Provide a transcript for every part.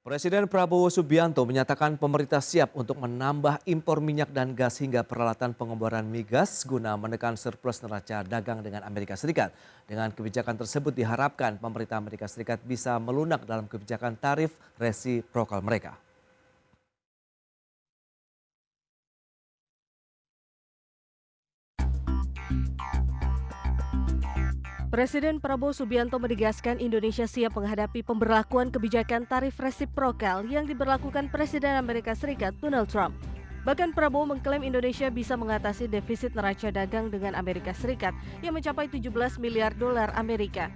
Presiden Prabowo Subianto menyatakan pemerintah siap untuk menambah impor minyak dan gas hingga peralatan pengeboran migas guna menekan surplus neraca dagang dengan Amerika Serikat. Dengan kebijakan tersebut diharapkan pemerintah Amerika Serikat bisa melunak dalam kebijakan tarif resiprokal mereka. Presiden Prabowo Subianto menegaskan Indonesia siap menghadapi pemberlakuan kebijakan tarif resiprokal yang diberlakukan Presiden Amerika Serikat Donald Trump. Bahkan Prabowo mengklaim Indonesia bisa mengatasi defisit neraca dagang dengan Amerika Serikat yang mencapai 17 miliar dolar Amerika.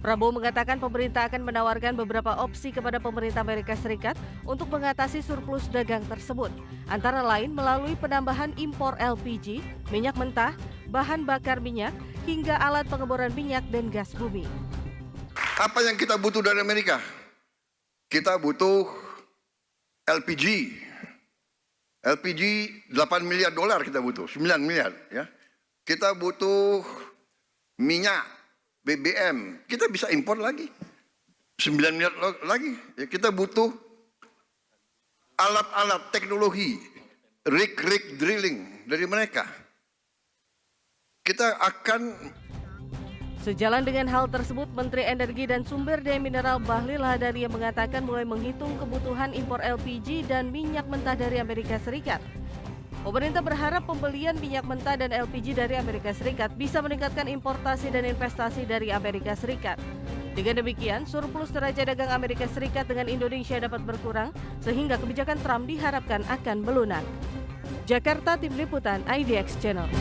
Prabowo mengatakan pemerintah akan menawarkan beberapa opsi kepada pemerintah Amerika Serikat untuk mengatasi surplus dagang tersebut, antara lain melalui penambahan impor LPG, minyak mentah, bahan bakar minyak, hingga alat pengeboran minyak dan gas bumi. Apa yang kita butuh dari Amerika? Kita butuh LPG. LPG 8 miliar dolar kita butuh, 9 miliar ya. Kita butuh minyak, BBM, kita bisa impor lagi. 9 miliar lagi. Ya, kita butuh alat-alat teknologi, rig drilling dari mereka. Kita akan Sejalan dengan hal tersebut, Menteri Energi dan Sumber Daya Mineral Bahlil Lahadalia mengatakan mulai menghitung kebutuhan impor LPG dan minyak mentah dari Amerika Serikat. Pemerintah berharap pembelian minyak mentah dan LPG dari Amerika Serikat bisa meningkatkan importasi dan investasi dari Amerika Serikat. Dengan demikian, surplus neraca dagang Amerika Serikat dengan Indonesia dapat berkurang sehingga kebijakan Trump diharapkan akan melunak. Jakarta, Tim Liputan IDX Channel.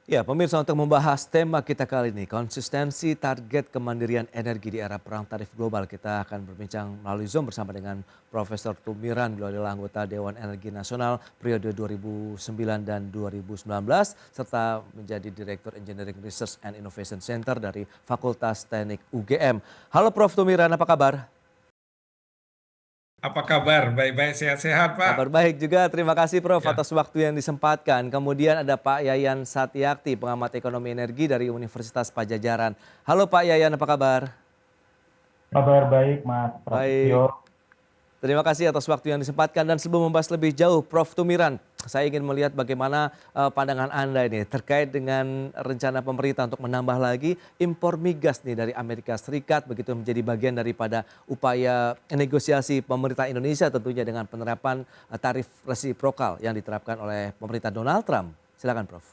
Ya, pemirsa, untuk membahas tema kita kali ini, konsistensi target kemandirian energi di era perang tarif global, kita akan berbincang melalui Zoom bersama dengan Profesor Tumiran. Beliau adalah anggota Dewan Energi Nasional periode 2009 dan 2019, serta menjadi Direktur Engineering Research and Innovation Center dari Fakultas Teknik UGM. Halo Prof. Tumiran, apa kabar? Apa kabar? Baik-baik, sehat-sehat, Pak. Kabar baik juga, terima kasih Prof Ya, atas waktu yang disempatkan. Kemudian ada Pak Yayan Satyakti, pengamat ekonomi energi dari Universitas Pajajaran. Halo Pak Yayan, apa kabar? Kabar baik, Mas Baik, Prasetyo. terima kasih atas waktu yang disempatkan. Dan sebelum membahas lebih jauh, Prof Tumiran, saya ingin melihat bagaimana pandangan Anda ini terkait dengan rencana pemerintah untuk menambah lagi impor migas nih dari Amerika Serikat, begitu menjadi bagian daripada upaya negosiasi pemerintah Indonesia tentunya dengan penerapan tarif resiprokal yang diterapkan oleh pemerintah Donald Trump. Silakan Prof.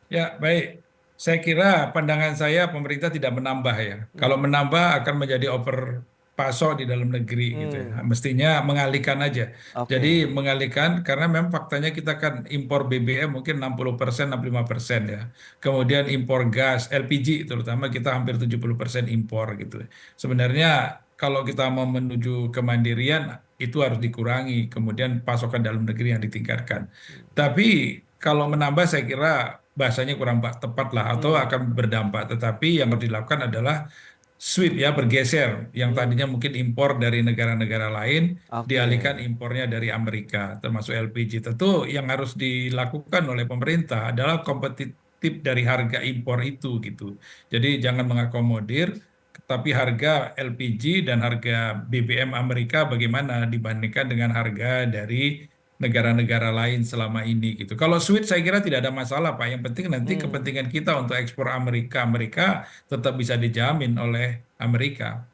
ya, baik. Saya kira pandangan saya pemerintah tidak menambah ya. Kalau menambah akan menjadi over pasok di dalam negeri gitu ya. Mestinya mengalihkan aja. Oke. Jadi mengalihkan karena memang faktanya kita kan impor BBM mungkin 60%, 65% ya. Kemudian impor gas, LPG terutama kita hampir 70% impor gitu. Sebenarnya kalau kita mau menuju kemandirian itu harus dikurangi. Kemudian pasokan dalam negeri yang ditingkatkan. Tapi kalau menambah saya kira bahasanya kurang tepat lah atau Hmm. akan berdampak. Tetapi yang harus dilakukan adalah switch ya bergeser yang Hmm. tadinya mungkin impor dari negara-negara lain Oke. dialihkan impornya dari Amerika termasuk LPG. Tentu yang harus dilakukan oleh pemerintah adalah kompetitif dari harga impor itu gitu. Jadi jangan mengakomodir tapi harga LPG dan harga BBM Amerika bagaimana dibandingkan dengan harga dari negara-negara lain selama ini gitu. Kalau switch saya kira tidak ada masalah Pak. Yang penting nanti Hmm. kepentingan kita untuk ekspor Amerika tetap bisa dijamin oleh Amerika.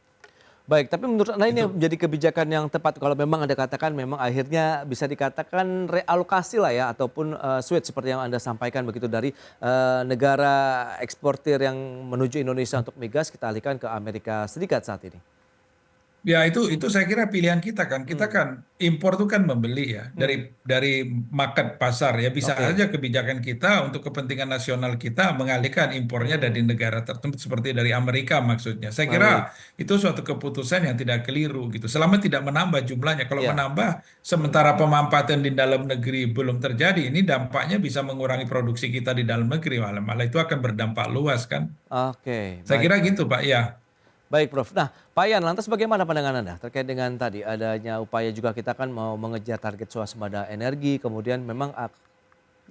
Baik, tapi menurut Anda ini Itu menjadi kebijakan yang tepat kalau memang Anda katakan memang akhirnya bisa dikatakan realokasi lah ya ataupun switch seperti yang Anda sampaikan begitu dari negara eksportir yang menuju Indonesia untuk migas kita alihkan ke Amerika Serikat saat ini. ya itu saya kira pilihan kita kan. Kita Hmm. kan impor itu kan membeli ya Hmm. dari market pasar ya bisa Oke. aja kebijakan kita untuk kepentingan nasional kita mengalihkan impornya dari Hmm. negara tertentu seperti dari Amerika maksudnya. Saya kira Baik. itu suatu keputusan yang tidak keliru gitu. Selama tidak menambah jumlahnya. Kalau Ya. menambah Hmm. sementara pemanfaatan di dalam negeri belum terjadi, ini dampaknya bisa mengurangi produksi kita di dalam negeri malah itu akan berdampak luas kan. Oke, Saya baik kira Prof. gitu Pak ya. Baik Prof. Nah, Pak Yan, lantas bagaimana pandangan Anda terkait dengan tadi adanya upaya juga kita kan mau mengejar target swasembada energi, kemudian memang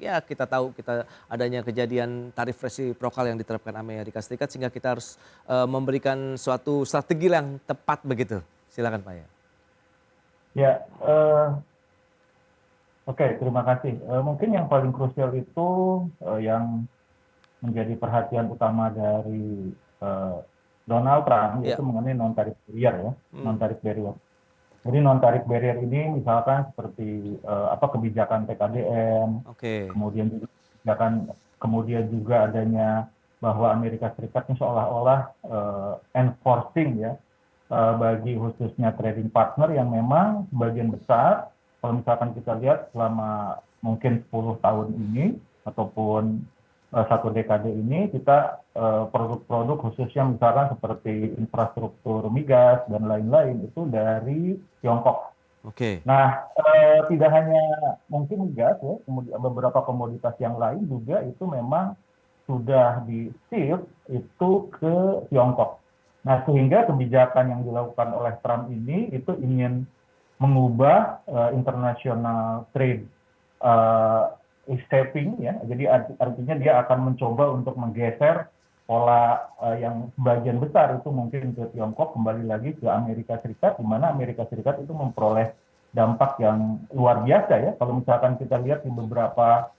ya kita tahu kita adanya kejadian tarif resiprokal yang diterapkan Amerika Serikat sehingga kita harus memberikan suatu strategi yang tepat begitu. Silakan Pak ya. Ya, oke, terima kasih. Mungkin yang paling krusial itu yang menjadi perhatian utama dari Donald Trump Ya. yaitu mengenai non-tarif barrier ya, Hmm. non-tarif barrier. Jadi non-tarif barrier ini misalkan seperti kebijakan TKDN, Oke. kemudian juga adanya bahwa Amerika Serikat ini seolah-olah enforcing ya bagi khususnya trading partner yang memang sebagian besar kalau misalkan kita lihat selama mungkin 10 tahun ini ataupun satu dekade ini kita produk-produk khususnya misalkan seperti infrastruktur migas dan lain-lain itu dari Tiongkok. Oke. Nah, tidak hanya mungkin migas ya, kemudian beberapa komoditas yang lain juga itu memang sudah di-shift itu ke Tiongkok. Nah, sehingga kebijakan yang dilakukan oleh Trump ini itu ingin mengubah international trade shaping ya. Jadi artinya dia akan mencoba untuk menggeser pola yang sebagian besar itu mungkin ke Tiongkok kembali lagi ke Amerika Serikat, di mana Amerika Serikat itu memperoleh dampak yang luar biasa ya. Kalau misalkan kita lihat di beberapa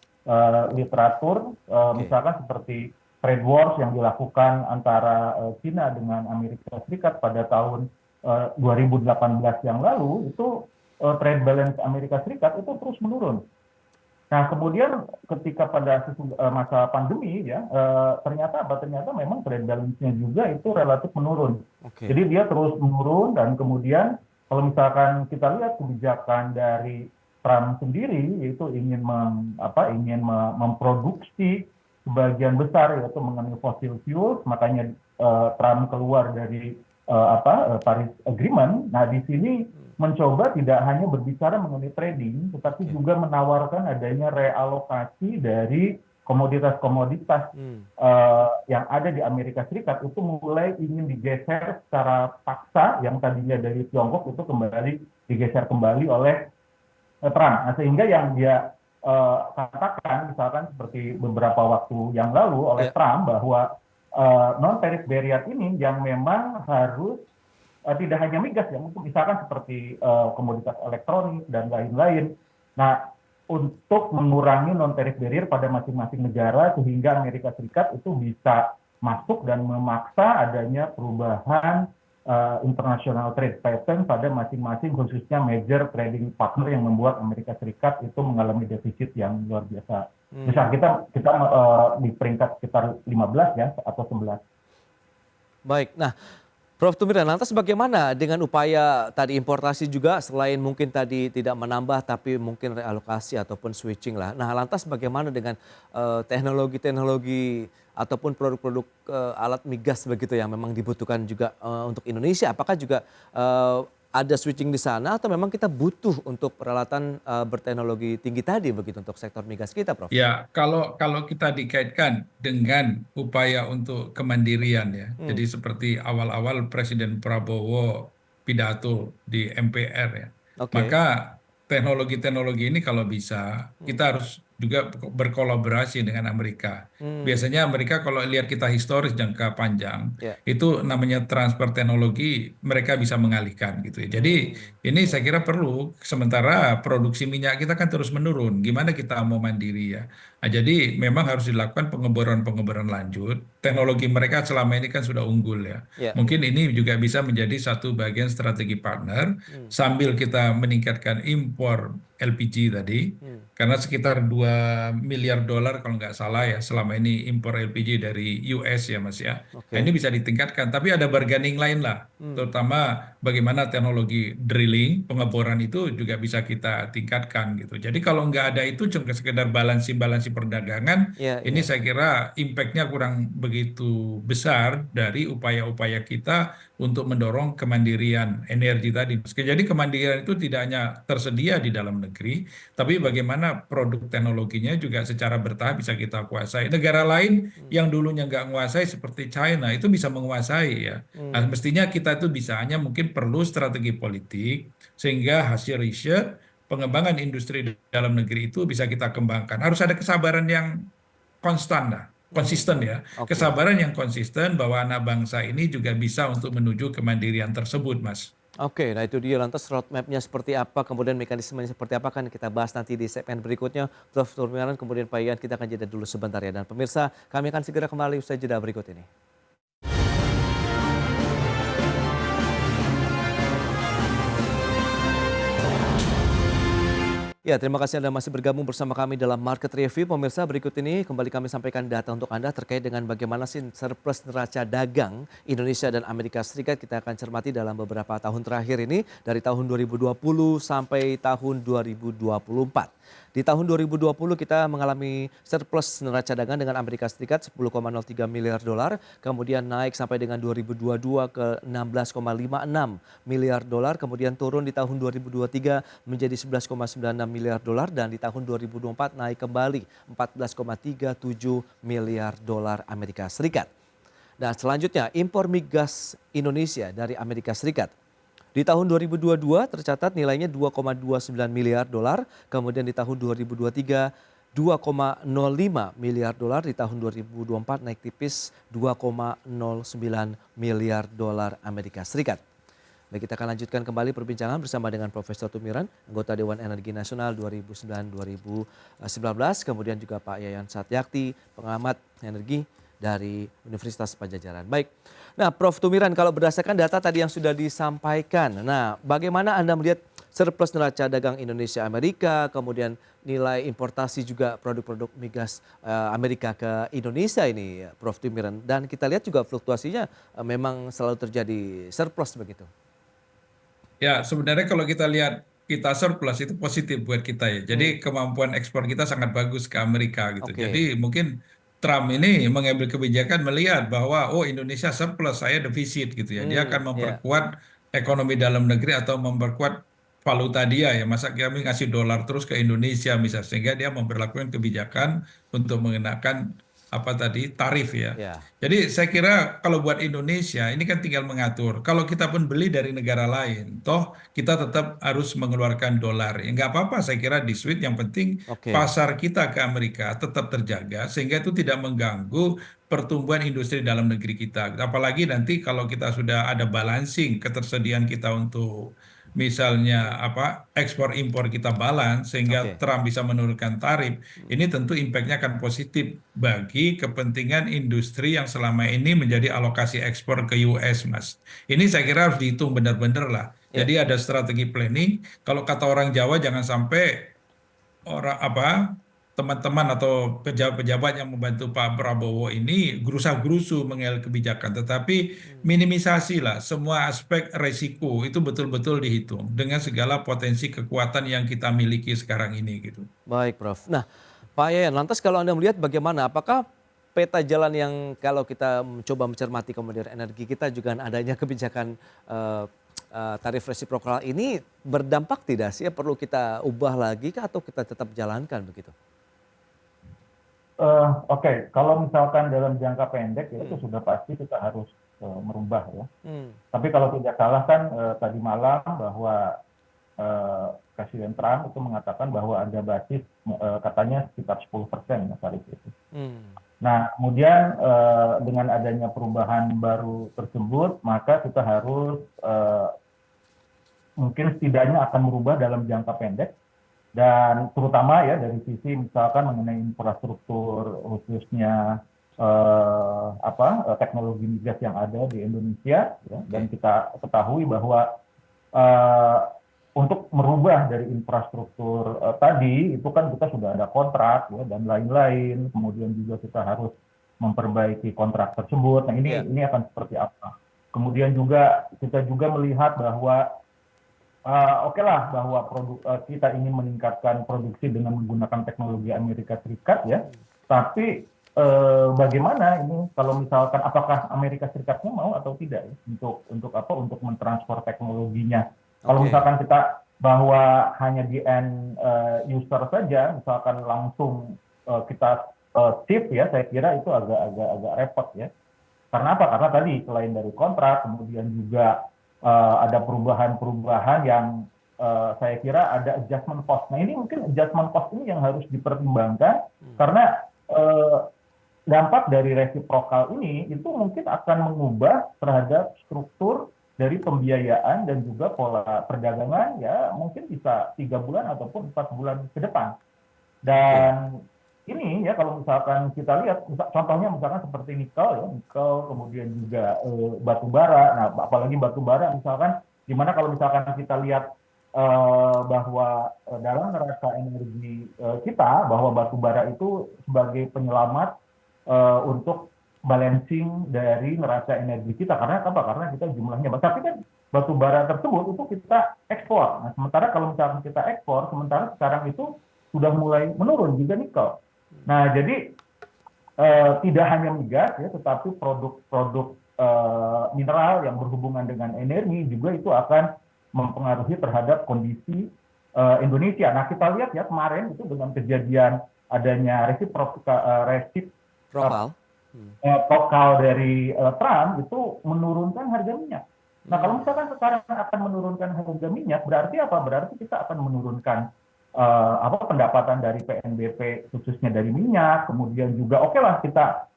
literatur, misalkan seperti trade wars yang dilakukan antara China dengan Amerika Serikat pada tahun 2018 yang lalu, itu trade balance Amerika Serikat itu terus menurun. Nah, kemudian ketika pada masa pandemi ya, ternyata memang trade balance-nya juga itu relatif menurun. Oke. Jadi dia terus menurun dan kemudian kalau misalkan kita lihat kebijakan dari Trump sendiri yaitu ingin memproduksi sebagian besar yaitu mengenai fossil fuels, makanya Trump keluar dari Paris Agreement. Nah, di sini mencoba tidak hanya berbicara mengenai trading, tetapi juga menawarkan adanya realokasi dari komoditas-komoditas yang ada di Amerika Serikat itu mulai ingin digeser secara paksa, yang tadinya dari Tiongkok itu digeser kembali oleh Trump. Nah, sehingga yang dia katakan, misalkan seperti beberapa waktu yang lalu oleh Trump bahwa non-tarif barrier ini yang memang harus tidak hanya migas ya, misalkan seperti komoditas elektronik dan lain-lain. Nah, untuk mengurangi non-tarif barrier pada masing-masing negara sehingga Amerika Serikat itu bisa masuk dan memaksa adanya perubahan international trade pattern pada masing-masing khususnya major trading partner yang membuat Amerika Serikat itu mengalami defisit yang luar biasa. Misal kita di peringkat sekitar 15 ya atau 11. Baik. Nah, Prof. Tumiran, lantas bagaimana dengan upaya tadi importasi juga selain mungkin tadi tidak menambah tapi mungkin realokasi ataupun switching lah. Nah, lantas bagaimana dengan teknologi-teknologi ataupun produk-produk alat migas begitu yang memang dibutuhkan juga untuk Indonesia? Apakah juga ada switching di sana atau memang kita butuh untuk peralatan berteknologi tinggi tadi begitu untuk sektor migas kita, Prof? Ya, kalau kita dikaitkan dengan upaya untuk kemandirian ya. Jadi seperti awal-awal Presiden Prabowo pidato di MPR ya. Oke. Maka teknologi-teknologi ini kalau bisa kita harus juga berkolaborasi dengan Amerika. Biasanya Amerika kalau lihat kita historis jangka panjang, itu namanya transfer teknologi mereka bisa mengalihkan gitu ya. Jadi ini saya kira perlu, sementara produksi minyak kita kan terus menurun. Gimana kita mau mandiri ya? Nah, jadi memang harus dilakukan pengeboran-pengeboran lanjut. Teknologi mereka selama ini kan sudah unggul ya. Mungkin ini juga bisa menjadi satu bagian strategi partner sambil kita meningkatkan impor LPG tadi, karena sekitar 2 miliar dolar kalau nggak salah ya selama ini impor LPG dari US ya Mas ya. Nah, ini bisa ditingkatkan, tapi ada bargaining lain lah, terutama bagaimana teknologi drilling, pengeboran itu juga bisa kita tingkatkan gitu. Jadi kalau nggak ada itu cuma sekedar balansi perdagangan, ini saya kira impact-nya kurang begitu besar dari upaya-upaya kita untuk mendorong kemandirian energi tadi. Jadi kemandirian itu tidak hanya tersedia di dalam negeri, tapi bagaimana produk teknologinya juga secara bertahap bisa kita kuasai. Negara lain yang dulunya nggak menguasai seperti China itu bisa menguasai ya. Nah, mestinya kita itu bisa, hanya mungkin perlu strategi politik sehingga hasil riset pengembangan industri di dalam negeri itu bisa kita kembangkan. Harus ada kesabaran yang konsisten ya. Oke. Kesabaran yang konsisten bahwa anak bangsa ini juga bisa untuk menuju kemandirian tersebut, Mas. Oke, nah itu dia lantas roadmap-nya seperti apa, kemudian mekanismenya seperti apa kan kita bahas nanti di segmen berikutnya. Prof. Tumiran, kemudian Pak Ian, kita akan jeda dulu sebentar ya. Dan pemirsa, kami akan segera kembali usai jeda berikut ini. Ya, terima kasih Anda masih bergabung bersama kami dalam Market Review. Pemirsa, berikut ini kembali kami sampaikan data untuk Anda terkait dengan bagaimana sih surplus neraca dagang Indonesia dan Amerika Serikat. Kita akan cermati dalam beberapa tahun terakhir ini dari tahun 2020 sampai tahun 2024. Di tahun 2020 kita mengalami surplus neraca dagang dengan Amerika Serikat 10,03 miliar dolar, kemudian naik sampai dengan 2022 ke 16,56 miliar dolar, kemudian turun di tahun 2023 menjadi 11,96 miliar dolar dan di tahun 2024 naik kembali 14,37 miliar dolar Amerika Serikat. Nah, selanjutnya impor migas Indonesia dari Amerika Serikat. Di tahun 2022 tercatat nilainya 2,29 miliar dolar, kemudian di tahun 2023 2,05 miliar dolar, di tahun 2024 naik tipis 2,09 miliar dolar Amerika Serikat. Baik, kita akan lanjutkan kembali perbincangan bersama dengan Profesor Tumiran, anggota Dewan Energi Nasional 2009-2019, kemudian juga Pak Yayan Satyakti, pengamat energi dari Universitas Padjadjaran. Baik, nah Prof. Tumiran, kalau berdasarkan data tadi yang sudah disampaikan, nah bagaimana Anda melihat surplus neraca dagang Indonesia Amerika, kemudian nilai importasi juga produk-produk migas Amerika ke Indonesia ini, Prof. Tumiran, dan kita lihat juga fluktuasinya memang selalu terjadi surplus begitu. Ya, sebenarnya kalau kita lihat kita surplus itu positif buat kita ya. Jadi kemampuan ekspor kita sangat bagus ke Amerika gitu. Oke. Jadi mungkin Trump ini mengambil kebijakan melihat bahwa oh Indonesia surplus, saya defisit gitu ya. Dia akan Ya. memperkuat ekonomi dalam negeri atau memperkuat valuta dia ya. Masa kami ngasih dolar terus ke Indonesia misalnya, sehingga dia memperlakukan kebijakan untuk mengenakan apa tadi tarif ya. Ya. Jadi saya kira kalau buat Indonesia ini kan tinggal mengatur. Kalau kita pun beli dari negara lain, toh kita tetap harus mengeluarkan dolar. Ya nggak apa-apa saya kira di switch. Yang penting Oke. pasar kita ke Amerika tetap terjaga sehingga itu tidak mengganggu pertumbuhan industri dalam negeri kita. Apalagi nanti kalau kita sudah ada balancing ketersediaan kita untuk misalnya apa ekspor impor kita balance sehingga Oke. Trump bisa menurunkan tarif, ini tentu impactnya akan positif bagi kepentingan industri yang selama ini menjadi alokasi ekspor ke US, Mas. Ini saya kira harus dihitung benar-benar lah. Ya. Jadi ada strategi planning. Kalau kata orang Jawa jangan sampai orang apa teman-teman atau pejabat-pejabat yang membantu Pak Prabowo ini gerusa-gerusu mengambil kebijakan, tetapi minimisasi lah semua aspek resiko itu betul-betul dihitung dengan segala potensi kekuatan yang kita miliki sekarang ini gitu. Baik, Prof. Nah, Pak Yayan, lantas kalau Anda melihat bagaimana, apakah peta jalan yang kalau kita mencoba mencermati kemudian energi kita juga adanya kebijakan tarif resiprokal ini berdampak tidak sih? Perlu kita ubah lagi kah atau kita tetap jalankan begitu? Oke, kalau misalkan dalam jangka pendek ya itu sudah pasti kita harus merubah ya. Tapi kalau tidak salah kan tadi malam bahwa Presiden Trump itu mengatakan bahwa ada basis katanya sekitar 10% ya tarif itu. Nah, kemudian dengan adanya perubahan baru tersebut, maka kita harus mungkin setidaknya akan merubah dalam jangka pendek. Dan terutama ya dari sisi misalkan mengenai infrastruktur khususnya teknologi migas yang ada di Indonesia ya, dan kita ketahui bahwa untuk merubah dari infrastruktur tadi itu kan kita sudah ada kontrak ya, dan lain-lain, kemudian juga kita harus memperbaiki kontrak tersebut. Nah ini akan seperti apa? Kemudian juga kita juga melihat bahwa oke lah bahwa kita ingin meningkatkan produksi dengan menggunakan teknologi Amerika Serikat ya, tapi bagaimana ini kalau misalkan apakah Amerika Serikatnya mau atau tidak ya, untuk mentransfer teknologinya? Kalau misalkan kita bahwa hanya di end user saja, misalkan langsung kita ship ya, saya kira itu agak repot ya. Karena apa? Karena tadi selain dari kontrak, kemudian juga ada perubahan-perubahan yang saya kira ada adjustment cost. Nah ini mungkin adjustment cost ini yang harus dipertimbangkan karena dampak dari resiprokal ini itu mungkin akan mengubah terhadap struktur dari pembiayaan dan juga pola perdagangan ya mungkin bisa 3 bulan ataupun 4 bulan ke depan. Dan ini ya kalau misalkan kita lihat contohnya misalkan seperti nikel kemudian juga batu bara. Nah apalagi batu bara misalkan dimana kalau misalkan kita lihat bahwa dalam neraca energi kita bahwa batu bara itu sebagai penyelamat untuk balancing dari neraca energi kita karena apa? Karena kita jumlahnya banyak. Tapi kan batu bara tersebut itu kita ekspor. Nah, sementara kalau misalkan kita ekspor, sementara sekarang itu sudah mulai menurun juga nikel. Nah, jadi tidak hanya migas ya, tetapi produk-produk mineral yang berhubungan dengan energi juga itu akan mempengaruhi terhadap kondisi Indonesia. Nah, kita lihat ya kemarin itu dengan kejadian adanya resiprokal dari Trump itu menurunkan harga minyak. Nah kalau misalkan sekarang akan menurunkan harga minyak, berarti apa? Berarti kita akan menurunkan pendapatan dari PNBP khususnya dari minyak, kemudian juga oke lah kita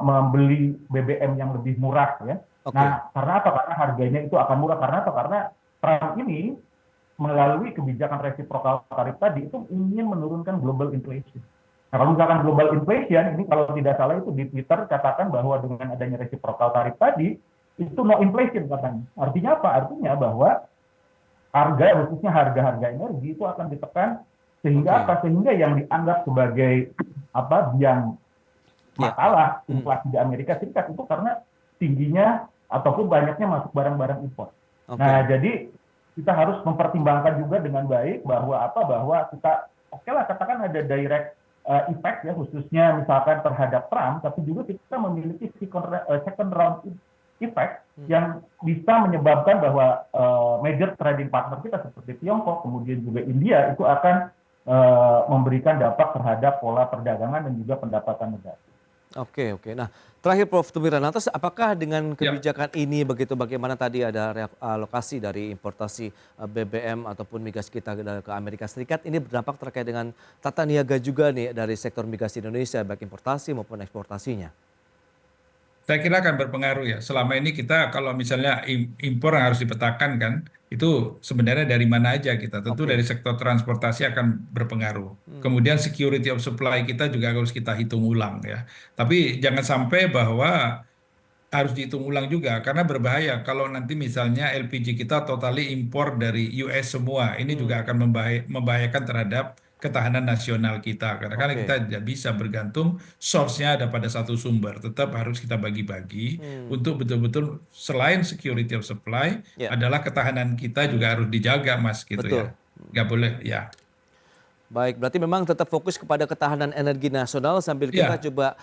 membeli BBM yang lebih murah ya. Nah karena apa? Karena harganya itu akan murah. Karena apa? Karena Trump ini melalui kebijakan resiprokal tarif tadi itu ingin menurunkan global inflation. Nah, kalau misalkan global inflation, ini kalau tidak salah itu di Twitter katakan bahwa dengan adanya resiprokal tarif tadi, itu no inflation katanya. Artinya apa? Artinya bahwa harga, khususnya harga-harga energi itu akan ditekan sehingga apa? Sehingga yang dianggap sebagai biang masalah inflasi di Amerika Serikat itu karena tingginya ataupun banyaknya masuk barang-barang impor. Nah, jadi kita harus mempertimbangkan juga dengan baik bahwa kita oke lah katakan ada direct effect ya khususnya misalkan terhadap Trump, tapi juga kita memiliki second round effect yang bisa menyebabkan bahwa major trading partner kita seperti Tiongkok, kemudian juga India itu akan memberikan dampak terhadap pola perdagangan dan juga pendapatan negara. Oke. Nah, terakhir Prof. Tumiran, lantas apakah dengan kebijakan ini begitu bagaimana tadi ada alokasi dari importasi BBM ataupun migas kita ke Amerika Serikat ini berdampak terkait dengan tata niaga juga nih dari sektor migas Indonesia baik importasi maupun eksportasinya? Saya kira akan berpengaruh ya. Selama ini kita kalau misalnya impor yang harus dipetakan kan, itu sebenarnya dari mana aja kita. Tentu dari sektor transportasi akan berpengaruh. Kemudian security of supply kita juga harus kita hitung ulang ya. Tapi jangan sampai bahwa harus dihitung ulang juga karena berbahaya kalau nanti misalnya LPG kita totally impor dari US semua. Ini juga akan membahayakan terhadap ketahanan nasional kita karena kan kita tidak bisa bergantung source-nya ada pada satu sumber, tetap harus kita bagi-bagi untuk betul-betul selain security of supply adalah ketahanan kita juga harus dijaga Mas gitu ya, nggak boleh ya. Baik, berarti memang tetap fokus kepada ketahanan energi nasional sambil kita coba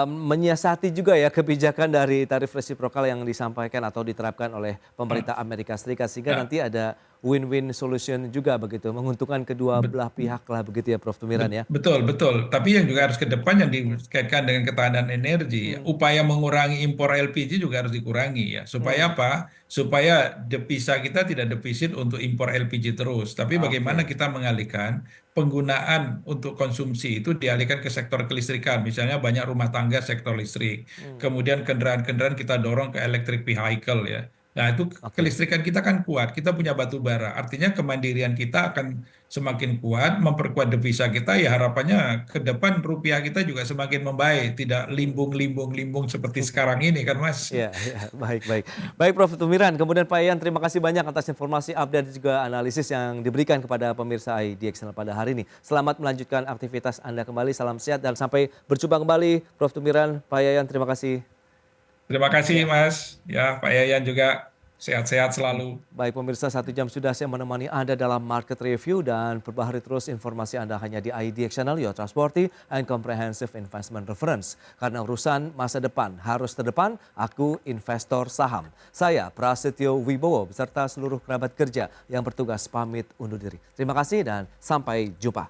menyiasati juga ya kebijakan dari tarif resiprokal yang disampaikan atau diterapkan oleh pemerintah Amerika Serikat sehingga nanti ada win-win solution juga begitu, menguntungkan kedua belah pihak lah begitu ya Prof. Tumiran ya. Betul. Tapi yang juga harus ke depan yang dikaitkan dengan ketahanan energi, upaya mengurangi impor LPG juga harus dikurangi ya. Supaya apa? Supaya devisa kita tidak defisit untuk impor LPG terus. Tapi bagaimana kita mengalihkan penggunaan untuk konsumsi itu dialihkan ke sektor kelistrikan. Misalnya banyak rumah tangga sektor listrik. Kemudian kendaraan-kendaraan kita dorong ke electric vehicle ya. Nah itu kelistrikan kita kan kuat, kita punya batu bara. Artinya kemandirian kita akan semakin kuat, memperkuat devisa kita ya harapannya ke depan rupiah kita juga semakin membaik. Tidak limbung seperti sekarang ini kan Mas. Ya, baik. Baik Prof. Tumiran, kemudian Pak Yayan terima kasih banyak atas informasi update dan juga analisis yang diberikan kepada pemirsa IDX pada hari ini. Selamat melanjutkan aktivitas Anda kembali, salam sehat dan sampai berjumpa kembali Prof. Tumiran, Pak Yayan terima kasih. Terima kasih Mas, ya Pak Yayan juga sehat-sehat selalu. Baik pemirsa, 1 jam sudah saya menemani Anda dalam market review dan perbaharui terus informasi Anda hanya di IDX Channel, Your Trustworthy and Comprehensive Investment Reference. Karena urusan masa depan harus terdepan, aku investor saham. Saya Prasetyo Wibowo beserta seluruh kerabat kerja yang bertugas pamit undur diri. Terima kasih dan sampai jumpa.